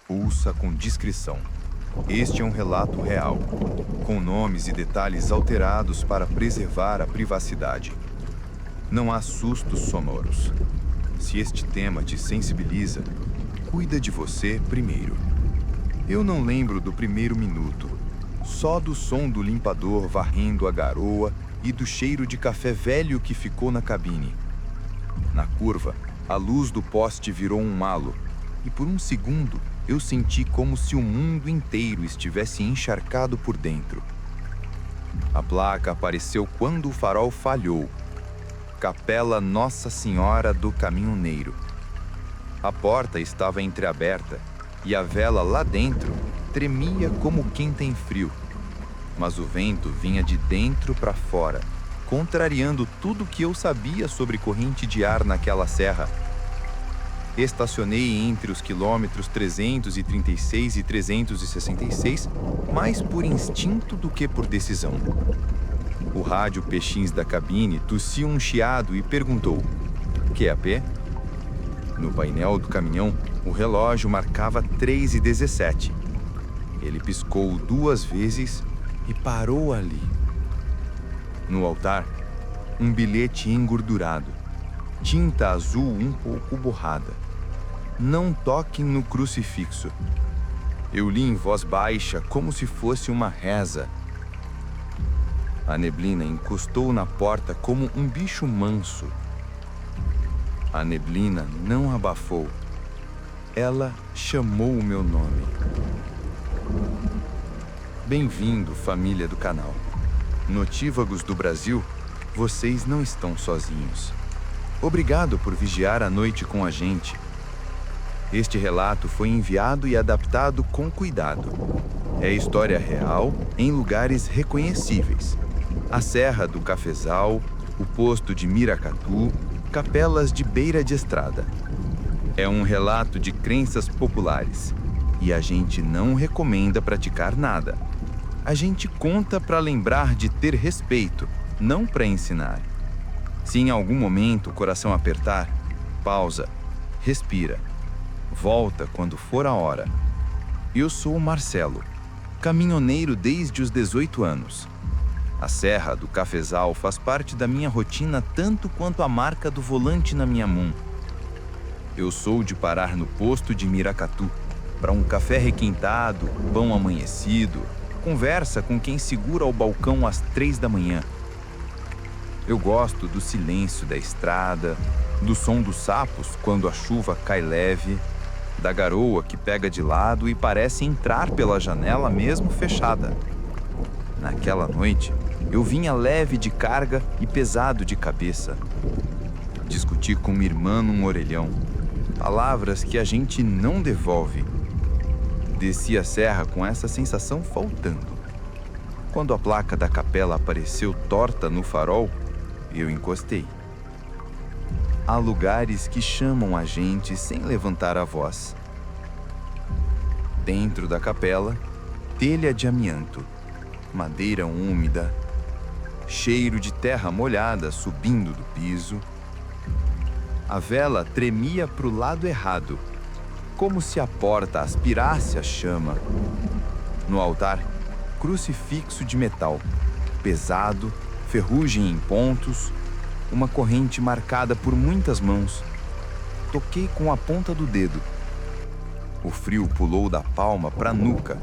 Ouça com discrição. Este é um relato real, com nomes e detalhes alterados para preservar a privacidade. Não há sustos sonoros. Se este tema te sensibiliza, cuida de você primeiro. Eu não lembro do primeiro minuto, só do som do limpador varrendo a garoa e do cheiro de café velho que ficou na cabine. Na curva, a luz do poste virou um halo, e por um segundo eu senti como se o mundo inteiro estivesse encharcado por dentro. A placa apareceu quando o farol falhou. Capela Nossa Senhora do Caminhoneiro. A porta estava entreaberta e a vela lá dentro tremia como quem tem frio. Mas o vento vinha de dentro para fora, contrariando tudo que eu sabia sobre corrente de ar naquela serra. Estacionei entre os quilômetros 336 e 366, mais por instinto do que por decisão. O rádio Peixins da cabine tossiu um chiado e perguntou: QAP? No painel do caminhão, o relógio marcava 3h17. Ele piscou 2 vezes e parou ali. No altar, um bilhete engordurado, tinta azul um pouco borrada. Não toquem no crucifixo. Eu li em voz baixa, como se fosse uma reza. A neblina encostou na porta como um bicho manso. A neblina não abafou. Ela chamou o meu nome. Bem-vindo, família do canal. Notívagos do Brasil, vocês não estão sozinhos. Obrigado por vigiar a noite com a gente. Este relato foi enviado e adaptado com cuidado. É história real em lugares reconhecíveis. A Serra do Cafezal, o posto de Miracatu, capelas de beira de estrada. É um relato de crenças populares e a gente não recomenda praticar nada. A gente conta para lembrar de ter respeito, não para ensinar. Se em algum momento o coração apertar, pausa, respira. Volta quando for a hora. Eu sou o Marcelo, caminhoneiro desde os 18 anos. A Serra do Cafezal faz parte da minha rotina tanto quanto a marca do volante na minha mão. Eu sou de parar no posto de Miracatu para um café requintado, pão amanhecido, conversa com quem segura o balcão às 3 da manhã. Eu gosto do silêncio da estrada, do som dos sapos quando a chuva cai leve, da garoa que pega de lado e parece entrar pela janela mesmo fechada. Naquela noite, eu vinha leve de carga e pesado de cabeça. Discuti com minha irmã num orelhão, palavras que a gente não devolve. Desci a serra com essa sensação faltando. Quando a placa da capela apareceu torta no farol, eu encostei. Há lugares que chamam a gente sem levantar a voz. Dentro da capela, telha de amianto, madeira úmida, cheiro de terra molhada subindo do piso. A vela tremia para o lado errado, como se a porta aspirasse a chama. No altar, crucifixo de metal, pesado, ferrugem em pontos, uma corrente marcada por muitas mãos. Toquei com a ponta do dedo. O frio pulou da palma para a nuca.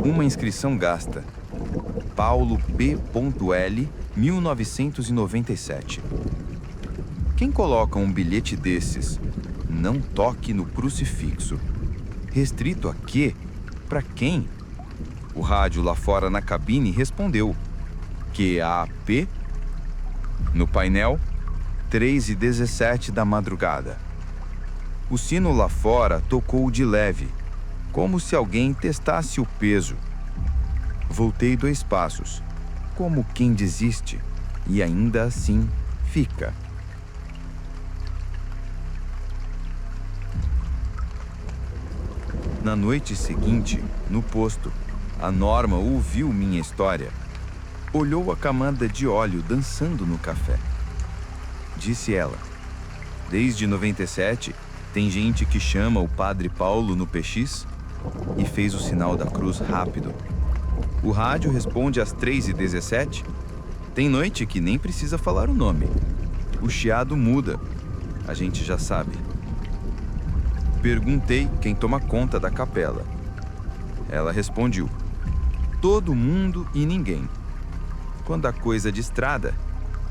Uma inscrição gasta. Paulo P.L. 1997. Quem coloca um bilhete desses? Não toque no crucifixo. Restrito a quê? Para quem? O rádio lá fora na cabine respondeu. QAP? No painel, 3h17 da madrugada. O sino lá fora tocou de leve, como se alguém testasse o peso. Voltei 2 passos, como quem desiste, e ainda assim fica. Na noite seguinte, no posto, a Norma ouviu minha história. Olhou a camada de óleo dançando no café. Disse ela: desde 97, Tem gente que chama o Padre Paulo no PX e fez o sinal da cruz rápido. O rádio responde às 3h17. Tem noite que nem precisa falar o nome. O chiado muda, a gente já sabe. Perguntei quem toma conta da capela. Ela respondeu: todo mundo e ninguém. Quando a coisa é de estrada,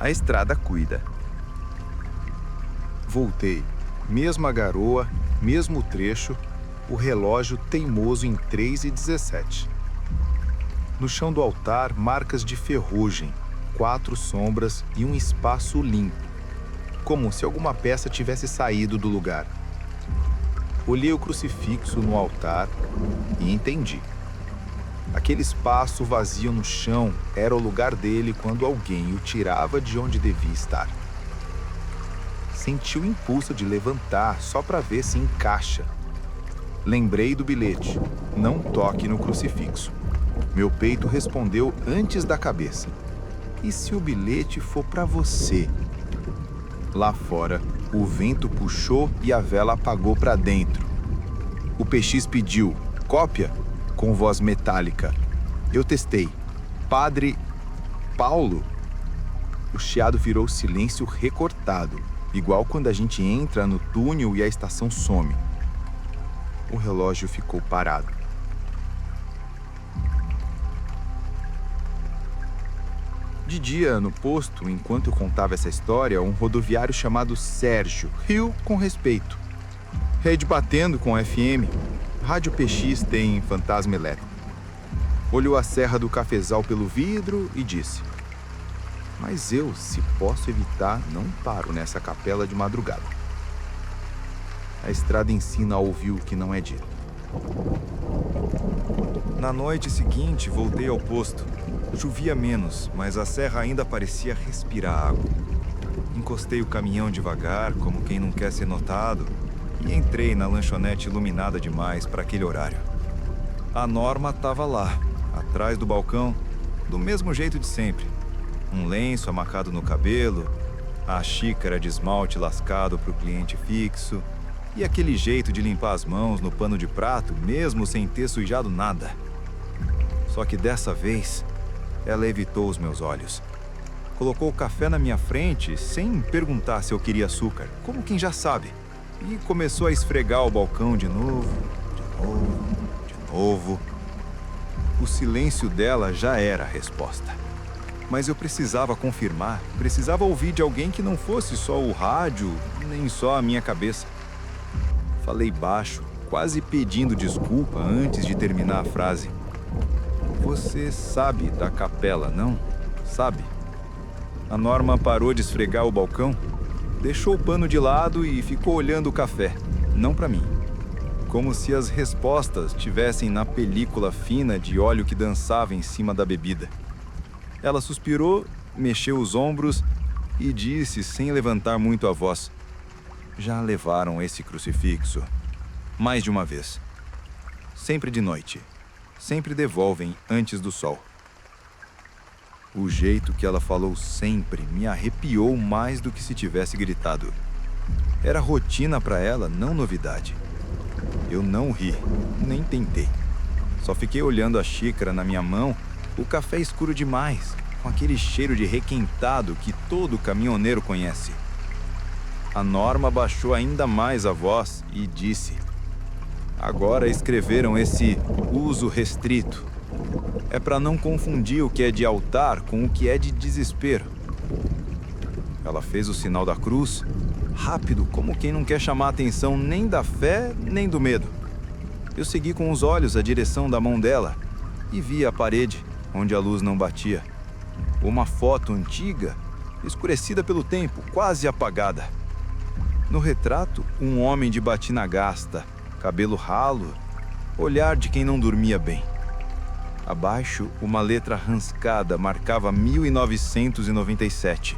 a estrada cuida. Voltei. Mesma garoa, mesmo trecho, o relógio teimoso em 3h17. No chão do altar, marcas de ferrugem, 4 sombras e um espaço limpo, como se alguma peça tivesse saído do lugar. Olhei o crucifixo no altar e entendi. Aquele espaço vazio no chão era o lugar dele quando alguém o tirava de onde devia estar. Senti o impulso de levantar só para ver se encaixa. Lembrei do bilhete: não toque no crucifixo. Meu peito respondeu antes da cabeça: e se o bilhete for para você? Lá fora, o vento puxou e a vela apagou para dentro. O PX pediu: cópia? Com voz metálica. Eu testei: Padre Paulo? O chiado virou silêncio recortado, igual quando a gente entra no túnel e a estação some. O relógio ficou parado. De dia, no posto, enquanto eu contava essa história, um rodoviário chamado Sérgio riu com respeito. Rede batendo com FM. Rádio PX tem fantasma elétrico. Olhou a serra do cafezal pelo vidro e disse: mas eu, se posso evitar, não paro nessa capela de madrugada. A estrada ensina a ouvir o que não é dito. Na noite seguinte, voltei ao posto. Chovia menos, mas a serra ainda parecia respirar água. Encostei o caminhão devagar, como quem não quer ser notado, e entrei na lanchonete iluminada demais para aquele horário. A Norma estava lá, atrás do balcão, do mesmo jeito de sempre. Um lenço amacado no cabelo, a xícara de esmalte lascado para o cliente fixo e aquele jeito de limpar as mãos no pano de prato, mesmo sem ter sujado nada. Só que dessa vez, ela evitou os meus olhos. Colocou o café na minha frente sem perguntar se eu queria açúcar, como quem já sabe, e começou a esfregar o balcão de novo, de novo. O silêncio dela já era a resposta. Mas eu precisava confirmar, precisava ouvir de alguém que não fosse só o rádio, nem só a minha cabeça. Falei baixo, quase pedindo desculpa antes de terminar a frase. Você sabe da capela, não? Sabe? A Norma parou de esfregar o balcão, deixou o pano de lado e ficou olhando o café, não para mim. Como se as respostas tivessem na película fina de óleo que dançava em cima da bebida. Ela suspirou, mexeu os ombros e disse, sem levantar muito a voz: já levaram esse crucifixo. Mais de uma vez. Sempre de noite. Sempre devolvem antes do sol. O jeito que ela falou sempre me arrepiou mais do que se tivesse gritado. Era rotina para ela, não novidade. Eu não ri, nem tentei. Só fiquei olhando a xícara na minha mão, o café escuro demais, com aquele cheiro de requentado que todo caminhoneiro conhece. A Norma baixou ainda mais a voz e disse: agora escreveram esse uso restrito. É para não confundir o que é de altar com o que é de desespero. Ela fez o sinal da cruz, rápido, como quem não quer chamar a atenção nem da fé, nem do medo. Eu segui com os olhos a direção da mão dela e vi a parede, onde a luz não batia. Uma foto antiga, escurecida pelo tempo, quase apagada. No retrato, um homem de batina gasta, cabelo ralo, olhar de quem não dormia bem. Abaixo, uma letra rascada marcava 1997.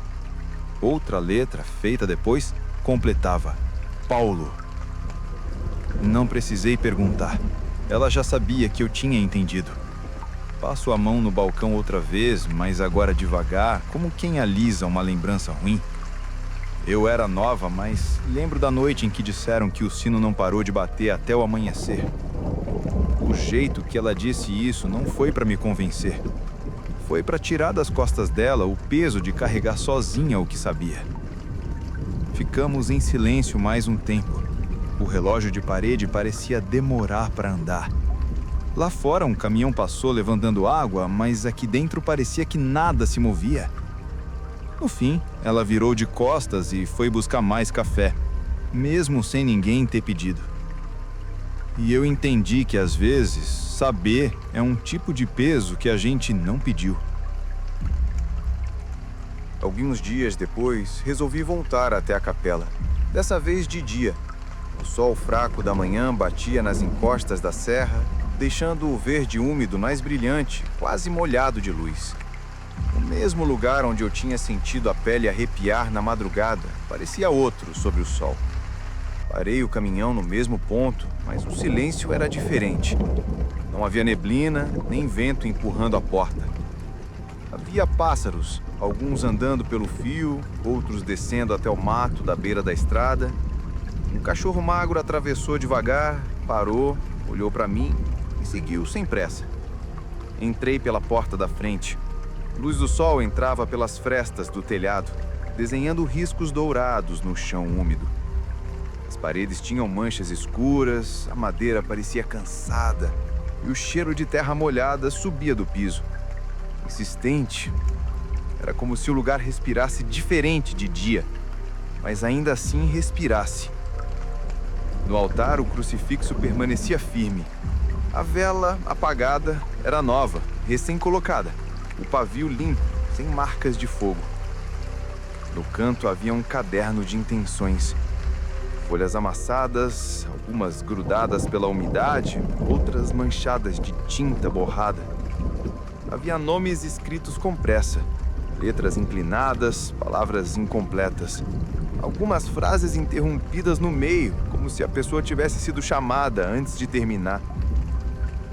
Outra letra, feita depois, completava: Paulo. Não precisei perguntar. Ela já sabia que eu tinha entendido. Passo a mão no balcão outra vez, mas agora devagar, como quem alisa uma lembrança ruim. Eu era nova, mas lembro da noite em que disseram que o sino não parou de bater até o amanhecer. O jeito que ela disse isso não foi para me convencer. Foi para tirar das costas dela o peso de carregar sozinha o que sabia. Ficamos em silêncio mais um tempo. O relógio de parede parecia demorar para andar. Lá fora um caminhão passou levantando água, mas aqui dentro parecia que nada se movia. No fim, ela virou de costas e foi buscar mais café, mesmo sem ninguém ter pedido. E eu entendi que às vezes, saber é um tipo de peso que a gente não pediu. Alguns dias depois, resolvi voltar até a capela, dessa vez de dia. O sol fraco da manhã batia nas encostas da serra, deixando o verde úmido mais brilhante, quase molhado de luz. O mesmo lugar onde eu tinha sentido a pele arrepiar na madrugada parecia outro sob o sol. Parei o caminhão no mesmo ponto, mas o silêncio era diferente. Não havia neblina, nem vento empurrando a porta. Havia pássaros, alguns andando pelo fio, outros descendo até o mato da beira da estrada. Um cachorro magro atravessou devagar, parou, olhou para mim e seguiu sem pressa. Entrei pela porta da frente. A luz do sol entrava pelas frestas do telhado, desenhando riscos dourados no chão úmido. As paredes tinham manchas escuras, a madeira parecia cansada e o cheiro de terra molhada subia do piso. Insistente, era como se o lugar respirasse diferente de dia, mas ainda assim respirasse. No altar, o crucifixo permanecia firme. A vela, apagada, era nova, recém-colocada. O pavio limpo, sem marcas de fogo. No canto havia um caderno de intenções. Folhas amassadas, algumas grudadas pela umidade, outras manchadas de tinta borrada. Havia nomes escritos com pressa, letras inclinadas, palavras incompletas. Algumas frases interrompidas no meio, como se a pessoa tivesse sido chamada antes de terminar.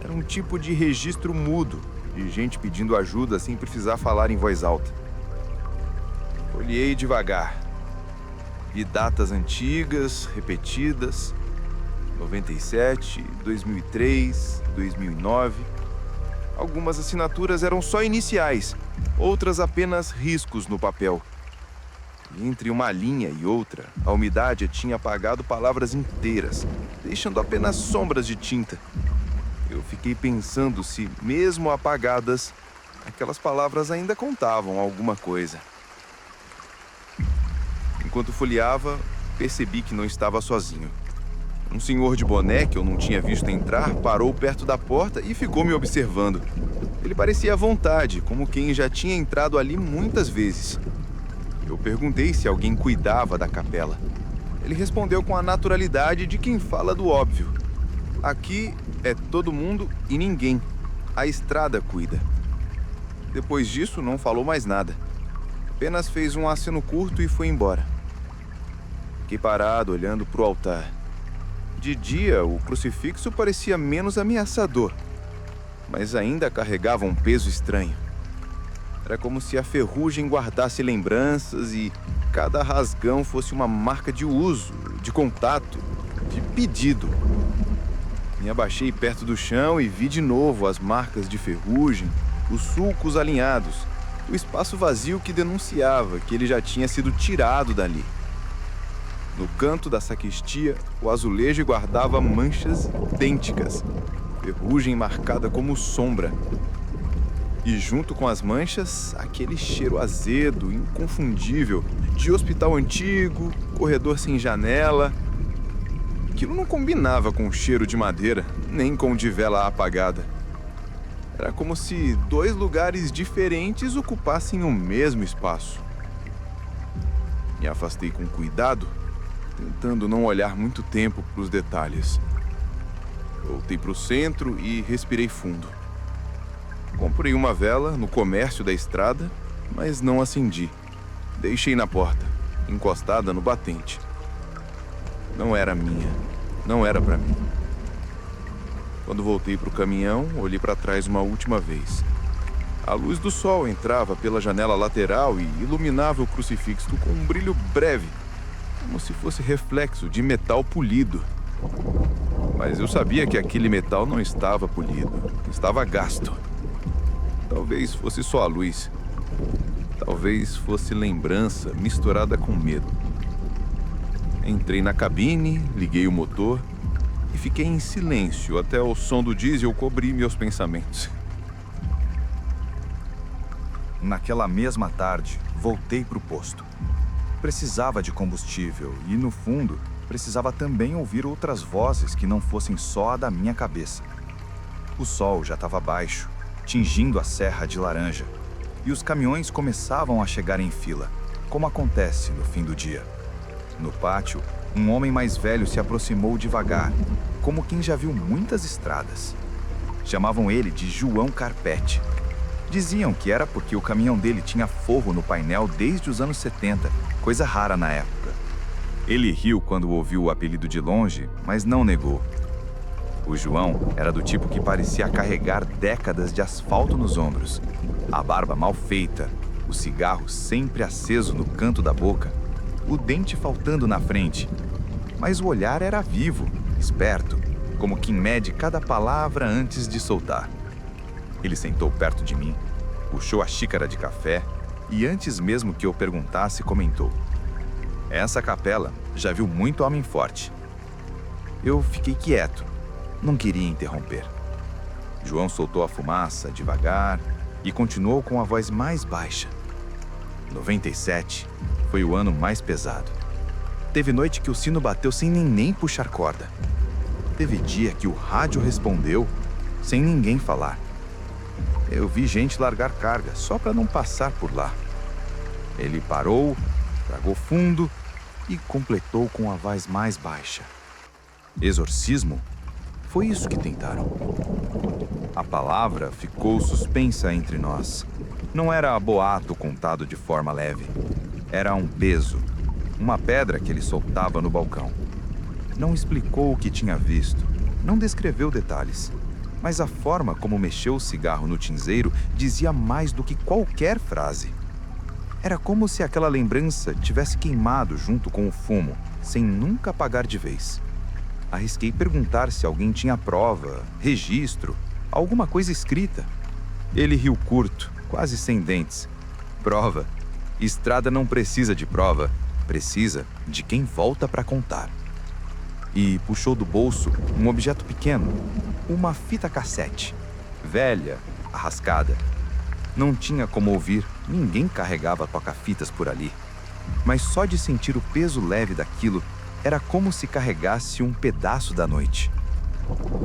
Era um tipo de registro mudo, de gente pedindo ajuda sem precisar falar em voz alta. Olhei devagar. Vi datas antigas, repetidas. 97, 2003, 2009. Algumas assinaturas eram só iniciais, outras apenas riscos no papel. E entre uma linha e outra, a umidade tinha apagado palavras inteiras, deixando apenas sombras de tinta. Eu fiquei pensando se, mesmo apagadas, aquelas palavras ainda contavam alguma coisa. Enquanto folheava, percebi que não estava sozinho. Um senhor de boné que eu não tinha visto entrar parou perto da porta e ficou me observando. Ele parecia à vontade, como quem já tinha entrado ali muitas vezes. Eu perguntei se alguém cuidava da capela. Ele respondeu com a naturalidade de quem fala do óbvio. Aqui é todo mundo e ninguém. A estrada cuida. Depois disso, não falou mais nada. Apenas fez um aceno curto e foi embora. Fiquei parado, olhando para o altar. De dia, o crucifixo parecia menos ameaçador, mas ainda carregava um peso estranho. Era como se a ferrugem guardasse lembranças e cada rasgão fosse uma marca de uso, de contato, de pedido. Me abaixei perto do chão e vi de novo as marcas de ferrugem, os sulcos alinhados, o espaço vazio que denunciava que ele já tinha sido tirado dali. No canto da sacristia, o azulejo guardava manchas idênticas, ferrugem marcada como sombra. E junto com as manchas, aquele cheiro azedo, inconfundível, de hospital antigo, corredor sem janela. Aquilo não combinava com o cheiro de madeira, nem com o de vela apagada. Era como se dois lugares diferentes ocupassem o mesmo espaço. Me afastei com cuidado, tentando não olhar muito tempo para os detalhes. Voltei para o centro e respirei fundo. Comprei uma vela no comércio da estrada, mas não acendi. Deixei na porta, encostada no batente. Não era minha, não era para mim. Quando voltei para o caminhão, olhei para trás uma última vez. A luz do sol entrava pela janela lateral e iluminava o crucifixo com um brilho breve, como se fosse reflexo de metal polido. Mas eu sabia que aquele metal não estava polido, estava gasto. Talvez fosse só a luz. Talvez fosse lembrança misturada com medo. Entrei na cabine, liguei o motor e fiquei em silêncio até o som do diesel cobrir meus pensamentos. Naquela mesma tarde, voltei para o posto. Precisava de combustível e, no fundo, precisava também ouvir outras vozes que não fossem só a da minha cabeça. O sol já estava baixo, tingindo a Serra de Laranja, e os caminhões começavam a chegar em fila, como acontece no fim do dia. No pátio, um homem mais velho se aproximou devagar, como quem já viu muitas estradas. Chamavam ele de João Carpete. Diziam que era porque o caminhão dele tinha forro no painel desde os anos 70, coisa rara na época. Ele riu quando ouviu o apelido de longe, mas não negou. O João era do tipo que parecia carregar décadas de asfalto nos ombros. A barba mal feita, o cigarro sempre aceso no canto da boca, o dente faltando na frente. Mas o olhar era vivo, esperto, como quem mede cada palavra antes de soltar. Ele sentou perto de mim, puxou a xícara de café e, antes mesmo que eu perguntasse, comentou: "Essa capela já viu muito homem forte." Eu fiquei quieto, não queria interromper. João soltou a fumaça devagar e continuou com a voz mais baixa. 97 foi o ano mais pesado. Teve noite que o sino bateu sem nem puxar corda. Teve dia que o rádio respondeu sem ninguém falar. Eu vi gente largar carga só para não passar por lá. Ele parou, tragou fundo e completou com a voz mais baixa: "Exorcismo? Foi isso que tentaram." A palavra ficou suspensa entre nós. Não era boato contado de forma leve. Era um peso, uma pedra que ele soltava no balcão. Não explicou o que tinha visto, não descreveu detalhes. Mas a forma como mexeu o cigarro no cinzeiro dizia mais do que qualquer frase. Era como se aquela lembrança tivesse queimado junto com o fumo, sem nunca apagar de vez. Arrisquei perguntar se alguém tinha prova, registro, alguma coisa escrita. Ele riu curto, quase sem dentes. "Prova? Estrada não precisa de prova, precisa de quem volta para contar." E puxou do bolso um objeto pequeno, uma fita cassete, velha, arrascada. Não tinha como ouvir, ninguém carregava toca-fitas por ali. Mas só de sentir o peso leve daquilo, era como se carregasse um pedaço da noite.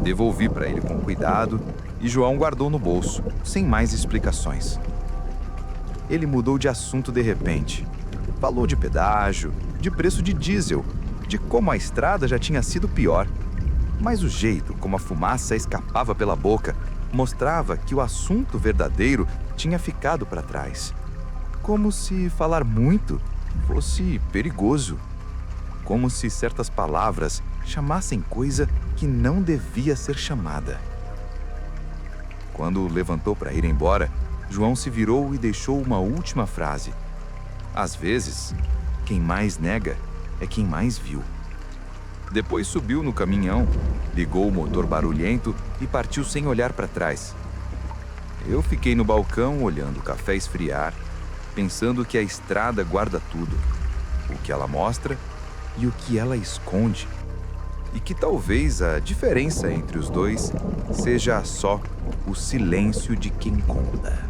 Devolvi para ele com cuidado e João guardou no bolso, sem mais explicações. Ele mudou de assunto de repente. Falou de pedágio, de preço de diesel, de como a estrada já tinha sido pior. Mas o jeito como a fumaça escapava pela boca mostrava que o assunto verdadeiro tinha ficado para trás. Como se falar muito fosse perigoso. Como se certas palavras chamassem coisa que não devia ser chamada. Quando levantou para ir embora, João se virou e deixou uma última frase: "Às vezes, quem mais nega é quem mais viu." Depois subiu no caminhão, ligou o motor barulhento e partiu sem olhar para trás. Eu fiquei no balcão olhando o café esfriar, pensando que a estrada guarda tudo, o que ela mostra e o que ela esconde, e que talvez a diferença entre os dois seja só o silêncio de quem conta.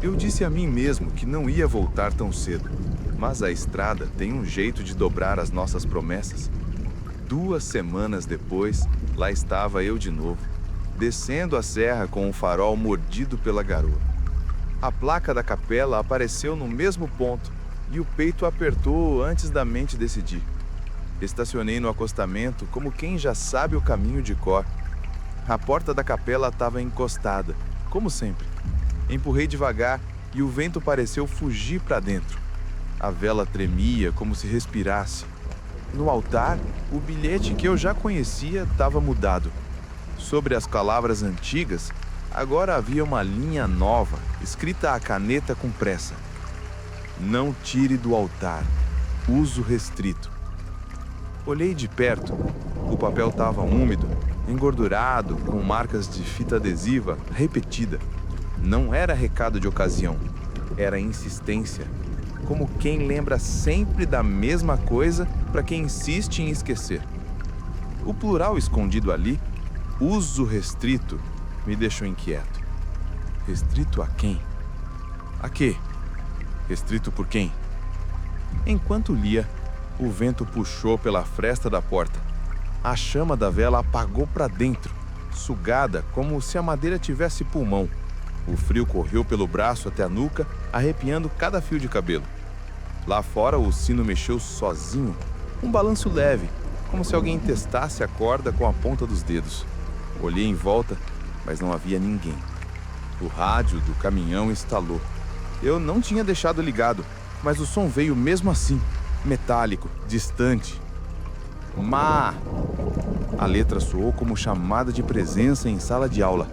Eu disse a mim mesmo que não ia voltar tão cedo, mas a estrada tem um jeito de dobrar as nossas promessas. 2 semanas depois, lá estava eu de novo, descendo a serra com o farol mordido pela garoa. A placa da capela apareceu no mesmo ponto e o peito apertou antes da mente decidir. Estacionei no acostamento como quem já sabe o caminho de cor. A porta da capela estava encostada, como sempre. Empurrei devagar e o vento pareceu fugir para dentro. A vela tremia como se respirasse. No altar, o bilhete que eu já conhecia estava mudado. Sobre as palavras antigas, agora havia uma linha nova, escrita à caneta com pressa: Não tire do altar. Uso restrito. Olhei de perto. O papel estava úmido, engordurado, com marcas de fita adesiva repetida. Não era recado de ocasião, era insistência. Como quem lembra sempre da mesma coisa para quem insiste em esquecer. O plural escondido ali, uso restrito, me deixou inquieto. Restrito a quem? A quê? Restrito por quem? Enquanto lia, o vento puxou pela fresta da porta. A chama da vela apagou para dentro, sugada como se a madeira tivesse pulmão. O frio correu pelo braço até a nuca, arrepiando cada fio de cabelo. Lá fora, o sino mexeu sozinho, um balanço leve, como se alguém testasse a corda com a ponta dos dedos. Olhei em volta, mas não havia ninguém. O rádio do caminhão estalou. Eu não tinha deixado ligado, mas o som veio mesmo assim, metálico, distante. Má! A letra soou como chamada de presença em sala de aula.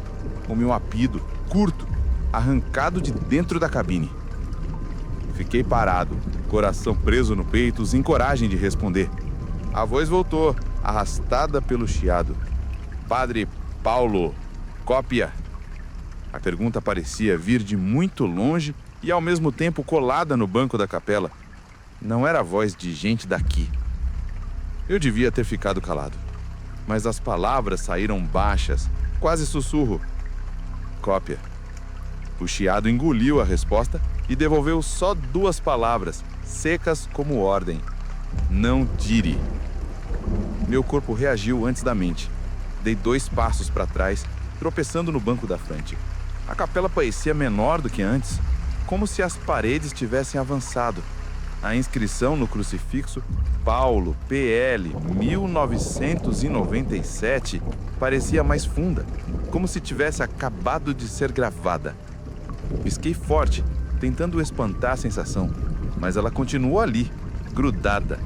O meu apido, curto, arrancado de dentro da cabine. Fiquei parado, coração preso no peito, sem coragem de responder. A voz voltou, arrastada pelo chiado. Padre Paulo, cópia. A pergunta parecia vir de muito longe e ao mesmo tempo colada no banco da capela. Não era a voz de gente daqui. Eu devia ter ficado calado, mas as palavras saíram baixas, quase sussurro. Cópia. O chiado engoliu a resposta e devolveu só 2 palavras, secas como ordem. Não tire. Meu corpo reagiu antes da mente. Dei 2 passos para trás, tropeçando no banco da frente. A capela parecia menor do que antes, como se as paredes tivessem avançado. A inscrição no crucifixo, Paulo, PL, 1997, parecia mais funda, como se tivesse acabado de ser gravada. Pisquei forte, tentando espantar a sensação, mas ela continuou ali, grudada.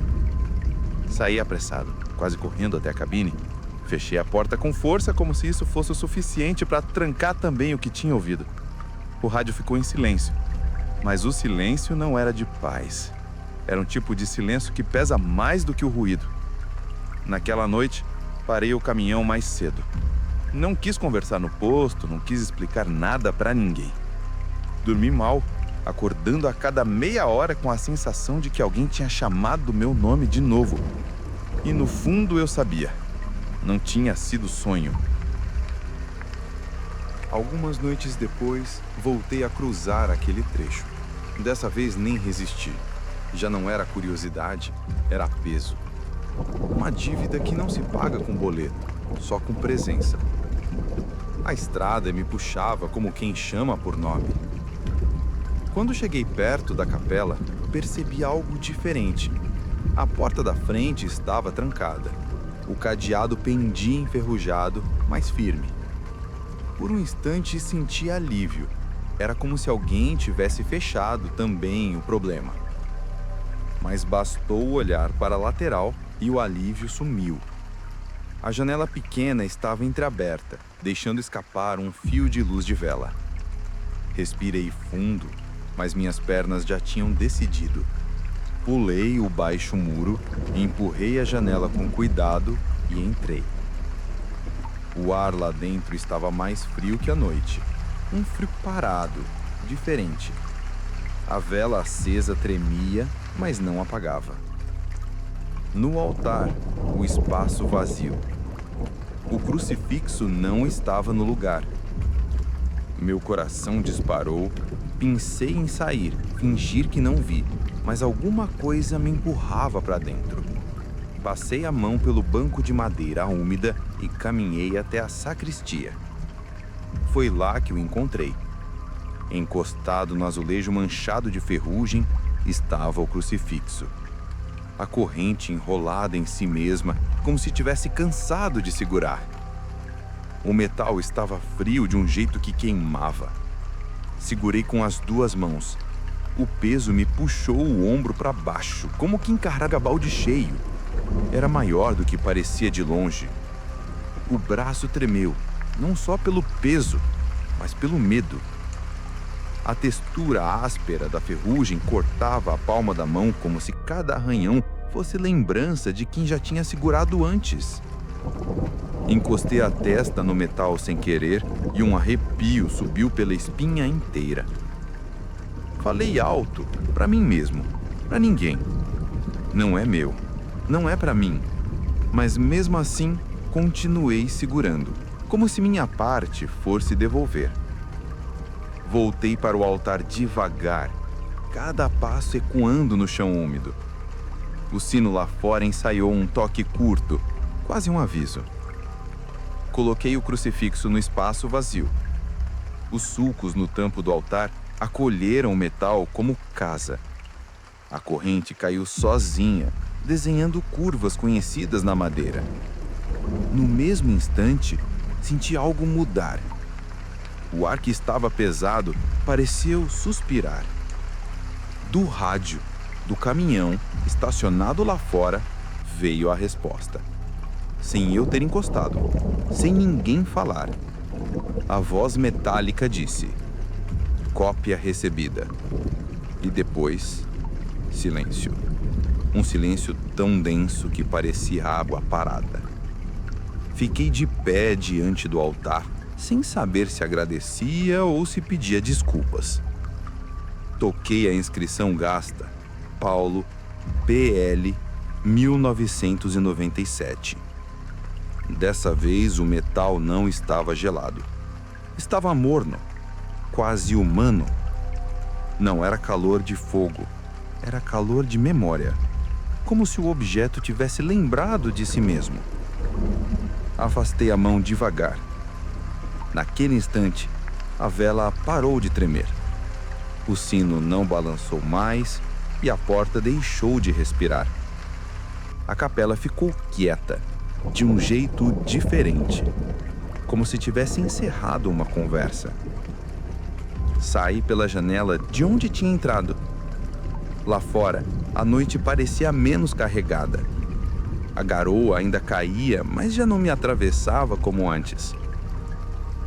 Saí apressado, quase correndo até a cabine. Fechei a porta com força, como se isso fosse o suficiente para trancar também o que tinha ouvido. O rádio ficou em silêncio, mas o silêncio não era de paz. Era um tipo de silêncio que pesa mais do que o ruído. Naquela noite, parei o caminhão mais cedo. Não quis conversar no posto, não quis explicar nada para ninguém. Dormi mal, acordando a cada meia hora com a sensação de que alguém tinha chamado meu nome de novo. E no fundo eu sabia. Não tinha sido sonho. Algumas noites depois, voltei a cruzar aquele trecho. Dessa vez nem resisti. Já não era curiosidade, era peso. Uma dívida que não se paga com boleto, só com presença. A estrada me puxava como quem chama por nome. Quando cheguei perto da capela, percebi algo diferente. A porta da frente estava trancada. O cadeado pendia enferrujado, mas firme. Por um instante senti alívio. Era como se alguém tivesse fechado também o problema. Mas bastou olhar para a lateral e o alívio sumiu. A janela pequena estava entreaberta, deixando escapar um fio de luz de vela. Respirei fundo, mas minhas pernas já tinham decidido. Pulei o baixo muro, empurrei a janela com cuidado e entrei. O ar lá dentro estava mais frio que a noite. Um frio parado, diferente. A vela acesa tremia, mas não apagava. No altar, o espaço vazio. O crucifixo não estava no lugar. Meu coração disparou, pensei em sair, fingir que não vi, mas alguma coisa me empurrava para dentro. Passei a mão pelo banco de madeira úmida e caminhei até a sacristia. Foi lá que o encontrei. Encostado no azulejo manchado de ferrugem, estava o crucifixo. A corrente enrolada em si mesma, como se tivesse cansado de segurar. O metal estava frio de um jeito que queimava. Segurei com as 2 mãos. O peso me puxou o ombro para baixo, como quem carrega balde cheio. Era maior do que parecia de longe. O braço tremeu, não só pelo peso, mas pelo medo. A textura áspera da ferrugem cortava a palma da mão como se cada arranhão fosse lembrança de quem já tinha segurado antes. Encostei a testa no metal sem querer e um arrepio subiu pela espinha inteira. Falei alto, para mim mesmo, para ninguém. Não é meu, não é para mim. Mas mesmo assim, continuei segurando, como se minha parte fosse devolver. Voltei para o altar devagar, cada passo ecoando no chão úmido. O sino lá fora ensaiou um toque curto, quase um aviso. Coloquei o crucifixo no espaço vazio. Os sulcos no tampo do altar acolheram o metal como casa. A corrente caiu sozinha, desenhando curvas conhecidas na madeira. No mesmo instante, senti algo mudar. O ar que estava pesado pareceu suspirar. Do rádio, do caminhão, estacionado lá fora, veio a resposta. Sem eu ter encostado, sem ninguém falar. A voz metálica disse: cópia recebida. E depois, silêncio. Um silêncio tão denso que parecia água parada. Fiquei de pé diante do altar, sem saber se agradecia ou se pedia desculpas. Toquei a inscrição gasta, Paulo, PL, 1997. Dessa vez o metal não estava gelado. Estava morno, quase humano. Não era calor de fogo, era calor de memória, como se o objeto tivesse lembrado de si mesmo. Afastei a mão devagar. Naquele instante, a vela parou de tremer. O sino não balançou mais e a porta deixou de respirar. A capela ficou quieta, de um jeito diferente, como se tivesse encerrado uma conversa. Saí pela janela de onde tinha entrado. Lá fora, a noite parecia menos carregada. A garoa ainda caía, mas já não me atravessava como antes.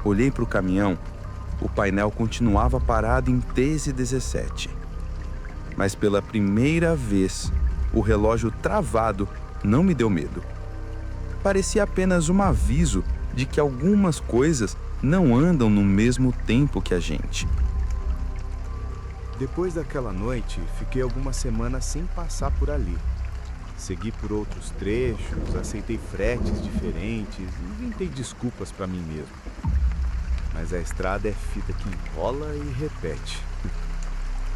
Olhei para o caminhão. O painel continuava parado em 13h17. Mas pela primeira vez, o relógio travado não me deu medo. Parecia apenas um aviso de que algumas coisas não andam no mesmo tempo que a gente. Depois daquela noite, fiquei algumas semanas sem passar por ali. Segui por outros trechos, aceitei fretes diferentes e inventei desculpas para mim mesmo. Mas a estrada é fita que enrola e repete.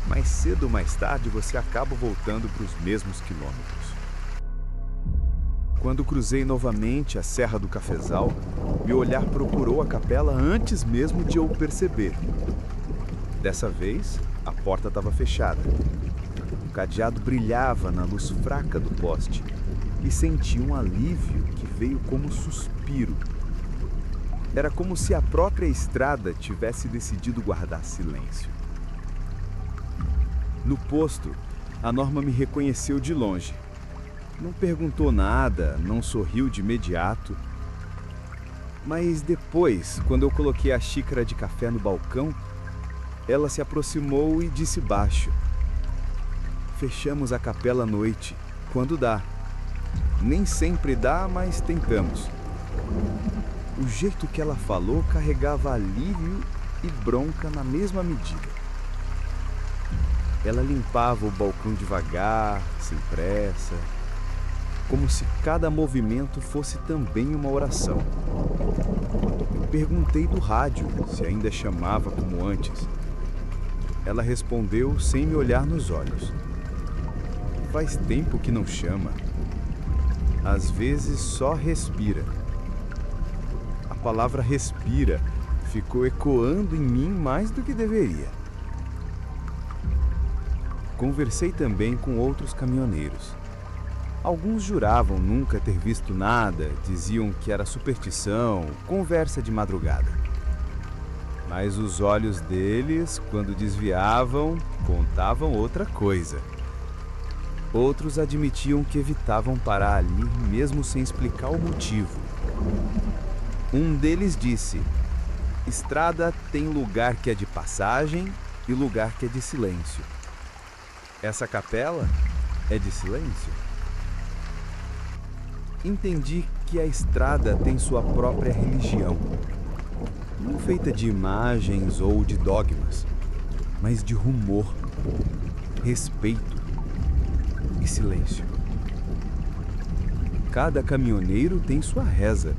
Mais cedo ou mais tarde você acaba voltando para os mesmos quilômetros. Quando cruzei novamente a Serra do Cafezal, meu olhar procurou a capela antes mesmo de eu perceber. Dessa vez, a porta estava fechada. O cadeado brilhava na luz fraca do poste e senti um alívio que veio como suspiro. Era como se a própria estrada tivesse decidido guardar silêncio. No posto, a Norma me reconheceu de longe. Não perguntou nada, não sorriu de imediato. Mas depois, quando eu coloquei a xícara de café no balcão, ela se aproximou e disse baixo: fechamos a capela à noite, quando dá. Nem sempre dá, mas tentamos. O jeito que ela falou carregava alívio e bronca na mesma medida. Ela limpava o balcão devagar, sem pressa, como se cada movimento fosse também uma oração. Eu perguntei do rádio, se ainda chamava como antes. Ela respondeu sem me olhar nos olhos: faz tempo que não chama. Às vezes só respira. A palavra respira ficou ecoando em mim mais do que deveria. Conversei também com outros caminhoneiros. Alguns juravam nunca ter visto nada, diziam que era superstição, conversa de madrugada. Mas os olhos deles, quando desviavam, contavam outra coisa. Outros admitiam que evitavam parar ali mesmo sem explicar o motivo. Um deles disse: estrada tem lugar que é de passagem e lugar que é de silêncio. Essa capela é de silêncio. Entendi que a estrada tem sua própria religião, não feita de imagens ou de dogmas, mas de rumor, respeito e silêncio. Cada caminhoneiro tem sua reza.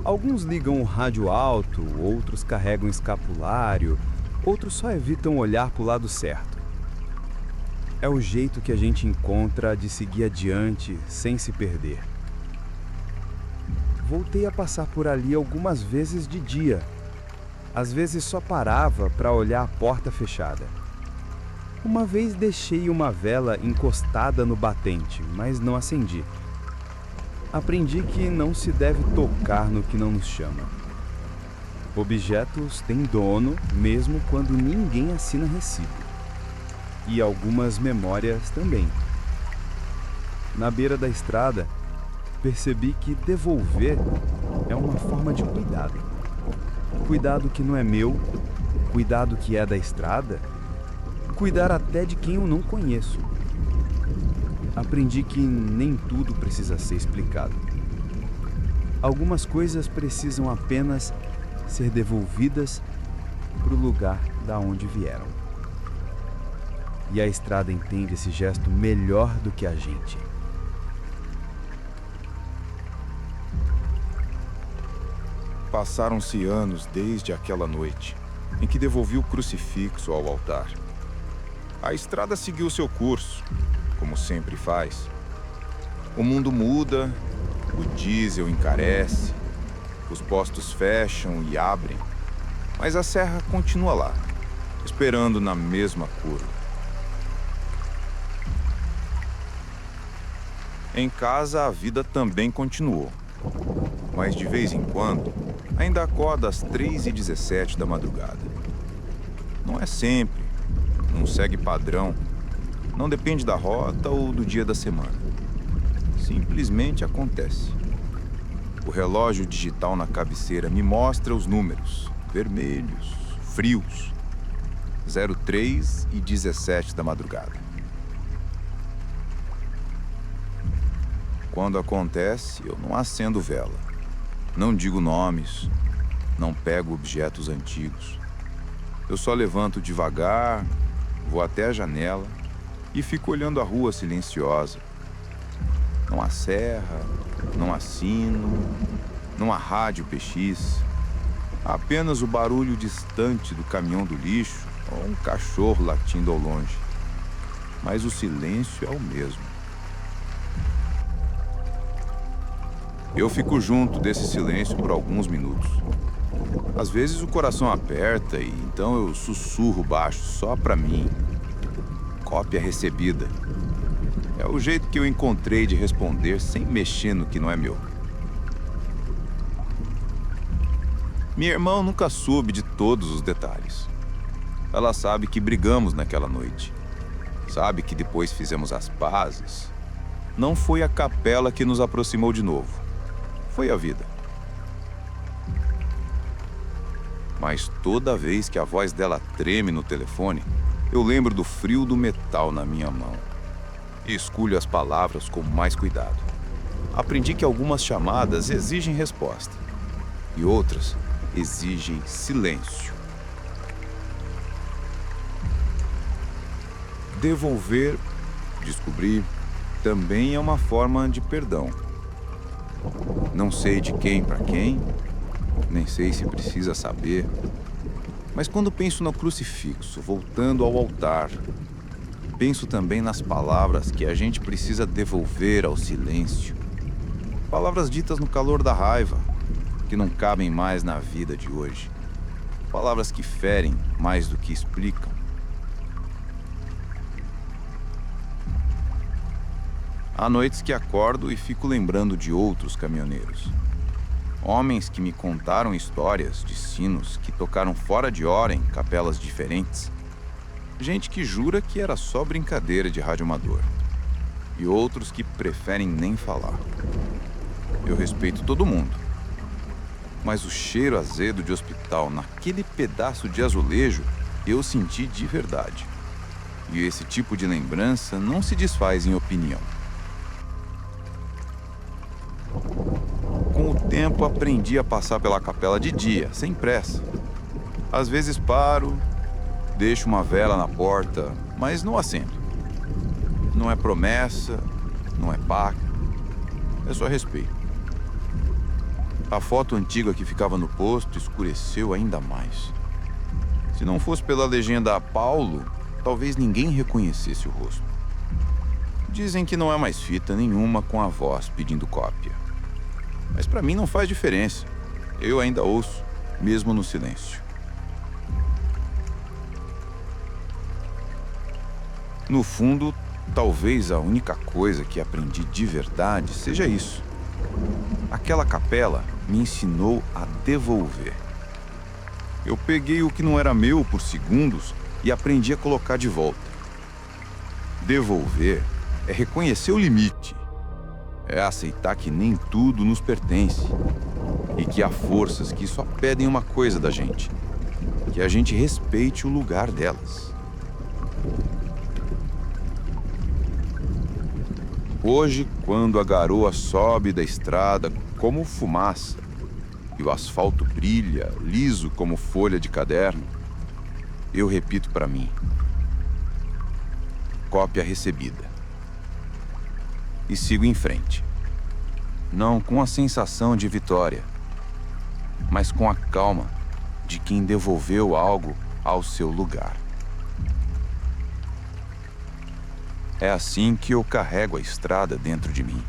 Alguns ligam o rádio alto, outros carregam escapulário, outros só evitam olhar para o lado certo. É o jeito que a gente encontra de seguir adiante sem se perder. Voltei a passar por ali algumas vezes de dia. Às vezes só parava para olhar a porta fechada. Uma vez deixei uma vela encostada no batente, mas não acendi. Aprendi que não se deve tocar no que não nos chama. Objetos têm dono mesmo quando ninguém assina recibo. E algumas memórias também. Na beira da estrada, percebi que devolver é uma forma de cuidado. Cuidado que não é meu, cuidado que é da estrada, cuidar até de quem eu não conheço. Aprendi que nem tudo precisa ser explicado. Algumas coisas precisam apenas ser devolvidas para o lugar da onde vieram. E a estrada entende esse gesto melhor do que a gente. Passaram-se anos desde aquela noite em que devolvi o crucifixo ao altar. A estrada seguiu seu curso, como sempre faz. O mundo muda, o diesel encarece, os postos fecham e abrem, mas a serra continua lá, esperando na mesma curva. Em casa a vida também continuou, mas de vez em quando ainda acorda às 3h17 da madrugada. Não é sempre, não segue padrão, não depende da rota ou do dia da semana. Simplesmente acontece. O relógio digital na cabeceira me mostra os números, vermelhos, frios. 03h17 da madrugada. Quando acontece, eu não acendo vela. Não digo nomes, não pego objetos antigos. Eu só levanto devagar, vou até a janela e fico olhando a rua silenciosa. Não há serra, não há sino, não há rádio PX. Há apenas o barulho distante do caminhão do lixo ou um cachorro latindo ao longe. Mas o silêncio é o mesmo. Eu fico junto desse silêncio por alguns minutos. Às vezes o coração aperta e então eu sussurro baixo só pra mim. Cópia recebida. É o jeito que eu encontrei de responder sem mexer no que não é meu. Minha irmã nunca soube de todos os detalhes. Ela sabe que brigamos naquela noite. Sabe que depois fizemos as pazes. Não foi a capela que nos aproximou de novo. Foi a vida. Mas toda vez que a voz dela treme no telefone, eu lembro do frio do metal na minha mão. E escolho as palavras com mais cuidado. Aprendi que algumas chamadas exigem resposta. E outras exigem silêncio. Devolver, descobrir, também é uma forma de perdão. Não sei de quem para quem, nem sei se precisa saber, mas quando penso no crucifixo voltando ao altar, penso também nas palavras que a gente precisa devolver ao silêncio. Palavras ditas no calor da raiva, que não cabem mais na vida de hoje. Palavras que ferem mais do que explicam. Há noites que acordo e fico lembrando de outros caminhoneiros. Homens que me contaram histórias de sinos que tocaram fora de hora em capelas diferentes. Gente que jura que era só brincadeira de radioamador. E outros que preferem nem falar. Eu respeito todo mundo. Mas o cheiro azedo de hospital naquele pedaço de azulejo eu senti de verdade. E esse tipo de lembrança não se desfaz em opinião. Com o tempo, aprendi a passar pela capela de dia, sem pressa. Às vezes paro, deixo uma vela na porta, mas não acendo. Não é promessa, não é pacto, é só respeito. A foto antiga que ficava no posto escureceu ainda mais. Se não fosse pela legenda Paulo, talvez ninguém reconhecesse o rosto. Dizem que não é mais fita nenhuma com a voz pedindo cópia. Mas para mim não faz diferença. Eu ainda ouço, mesmo no silêncio. No fundo, talvez a única coisa que aprendi de verdade seja isso. Aquela capela me ensinou a devolver. Eu peguei o que não era meu por segundos e aprendi a colocar de volta. Devolver é reconhecer o limite. É aceitar que nem tudo nos pertence. E que há forças que só pedem uma coisa da gente: que a gente respeite o lugar delas. Hoje, quando a garoa sobe da estrada como fumaça e o asfalto brilha, liso como folha de caderno, eu repito para mim: cópia recebida. E sigo em frente. Não com a sensação de vitória, mas com a calma de quem devolveu algo ao seu lugar. É assim que eu carrego a estrada dentro de mim.